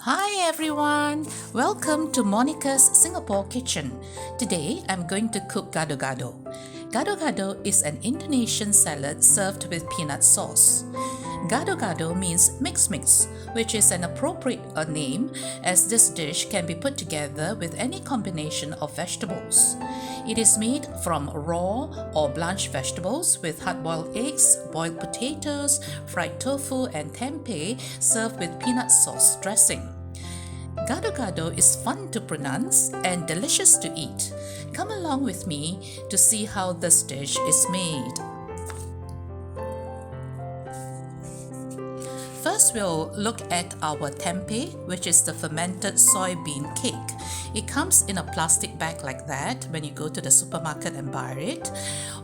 Hi everyone! Welcome to Monica's Singapore Kitchen. Today I'm going to cook Gado Gado. Gado Gado is an Indonesian salad served with peanut sauce. Gado Gado means mix, which is an appropriate name as this dish can be put together with any combination of vegetables. It is made from raw or blanched vegetables with hard-boiled eggs, boiled potatoes, fried tofu and tempeh served with peanut sauce dressing. Gado Gado is fun to pronounce and delicious to eat. Come along with me to see how this dish is made. First, we'll look at our tempeh, which is the fermented soybean cake. It comes in a plastic bag like that when you go to the supermarket and buy it,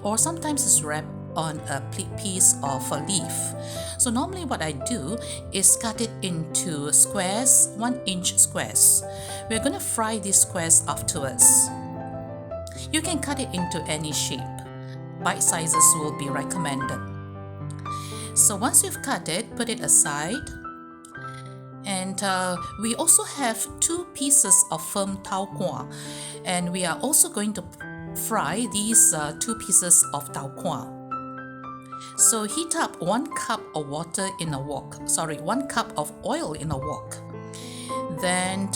or sometimes it's wrapped on a piece of a leaf. So normally what I do is cut it into squares, 1-inch squares. We're going to fry these squares afterwards. You can cut it into any shape. Bite sizes will be recommended. So once you've cut it, put it aside. And we also have 2 pieces of firm taukuah. And we are also going to fry these 2 pieces of taukuah. So heat up 1 cup of water in a wok. 1 cup of oil in a wok. Then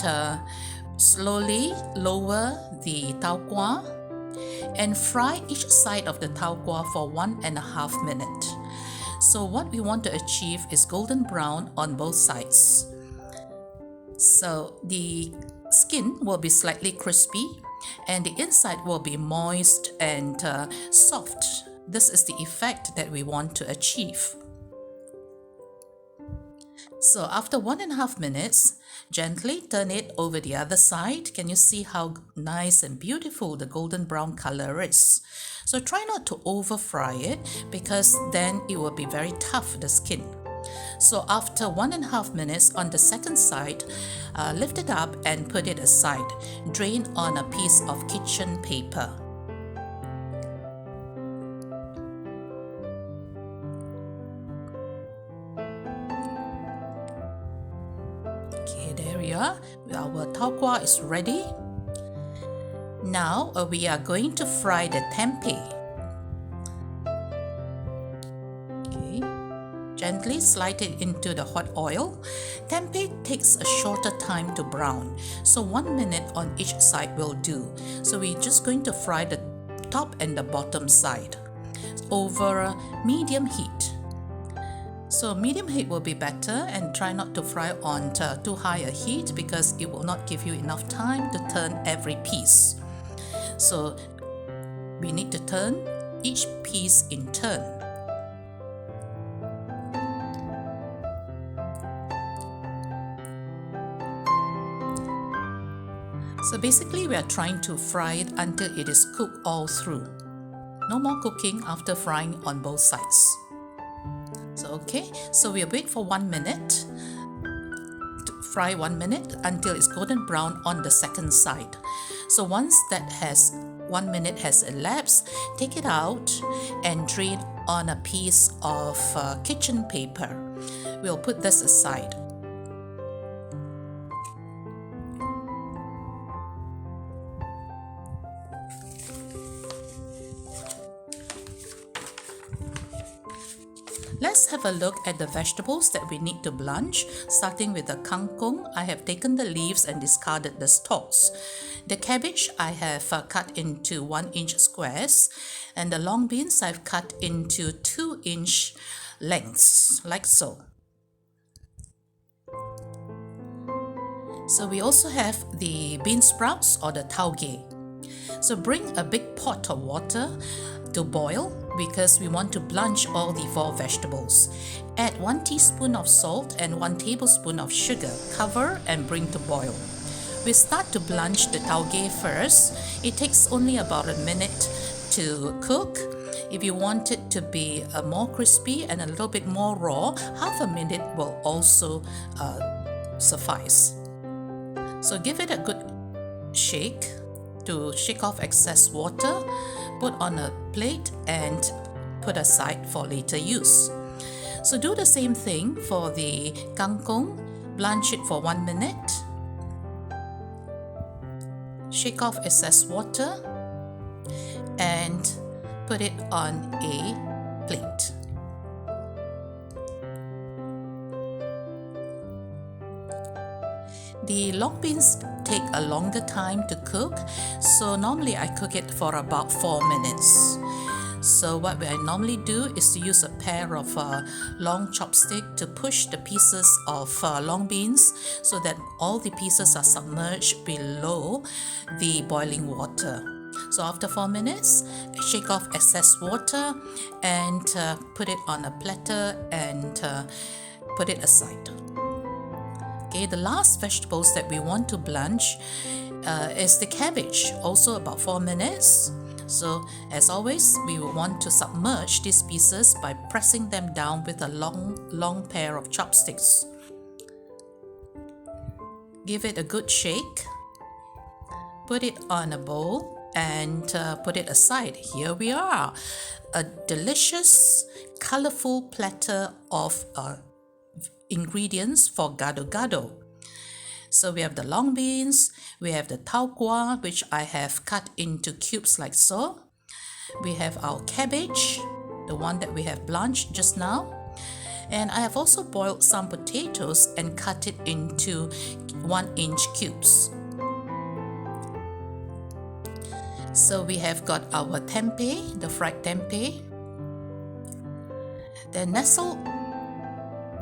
slowly lower the taukuah and fry each side of the taukuah for 1.5 minutes. So what we want to achieve is golden brown on both sides. So the skin will be slightly crispy and the inside will be moist and soft. This is the effect that we want to achieve. So after 1.5 minutes, gently turn it over the other side. Can you see how nice and beautiful the golden brown color is? So try not to over fry it because then it will be very tough, the skin. So after 1.5 minutes on the second side, lift it up and put it aside. Drain on a piece of kitchen paper. Okay, there we are. Our taukuah is ready. Now we are going to fry the tempeh. Okay, gently slide it into the hot oil. Tempeh takes a shorter time to brown, so 1 minute on each side will do. So we're just going to fry the top and the bottom side over a medium heat. So medium heat will be better, and try not to fry on too high a heat because it will not give you enough time to turn every piece. So we need to turn each piece in turn. So basically we are trying to fry it until it is cooked all through. No more cooking after frying on both sides. So we'll wait for 1 minute. Fry 1 minute until it's golden brown on the second side. So once that 1 minute has elapsed, take it out and drain on a piece of kitchen paper. We'll put this aside. Let's have a look at the vegetables that we need to blanch, starting with the kangkung. I have taken the leaves and discarded the stalks. The cabbage I have cut into 1-inch squares, and the long beans I've cut into 2-inch lengths, like so. So we also have the beansprouts or the taugeh. So bring a big pot of water to boil because we want to blanch all the 4 vegetables. Add 1 teaspoon of salt and 1 tablespoon of sugar. Cover and bring to boil. We start to blanch the taugeh first. It takes only about a minute to cook. If you want it to be more crispy and a little bit more raw, half a minute will also suffice. So give it a good shake to shake off excess water. Put on a plate and put aside for later use. So do the same thing for the kangkung. Blanch it for 1 minute. Shake off excess water and put it on a plate. The long beans take a longer time to cook, so normally I cook it for about 4 minutes. So what I normally do is to use a pair of long chopstick to push the pieces of long beans so that all the pieces are submerged below the boiling water. So after 4 minutes, shake off excess water and put it on a platter and put it aside. Okay, the last vegetables that we want to blanch is the cabbage, also about 4 minutes. So as always, we will want to submerge these pieces by pressing them down with a long pair of chopsticks. Give it a good shake. Put it on a bowl and put it aside. Here we are, a delicious, colorful platter of ingredients for Gado Gado. So we have the long beans, we have the taukuah, which I have cut into cubes like so. We have our cabbage, the one that we have blanched just now. And I have also boiled some potatoes and cut it into 1-inch cubes. So we have got our tempeh, the fried tempeh. Then nestled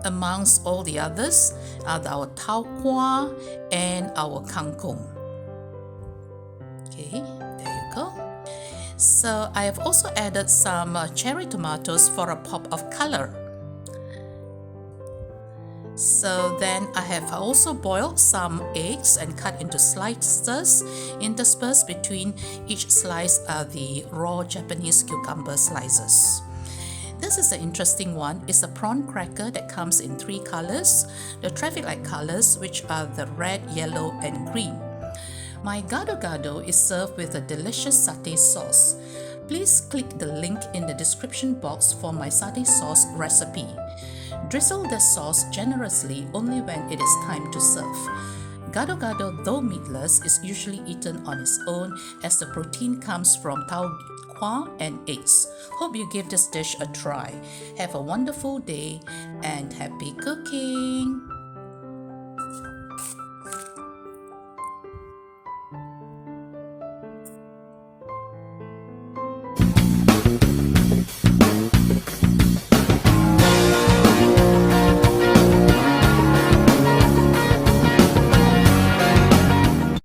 amongst all the others are our taukuah and our kangkung. Okay, there you go. So I have also added some cherry tomatoes for a pop of color. So then I have also boiled some eggs and cut into slices. Interspersed between each slice are the raw Japanese cucumber slices. This is an interesting one. It's a prawn cracker that comes in 3 colors, the traffic light colors, which are the red, yellow and green. My Gado Gado is served with a delicious satay sauce. Please click the link in the description box for my satay sauce recipe. Drizzle the sauce generously only when it is time to serve. Gado Gado, though meatless, is usually eaten on its own as the protein comes from taukuah and eggs. Hope you give this dish a try. Have a wonderful day and happy cooking!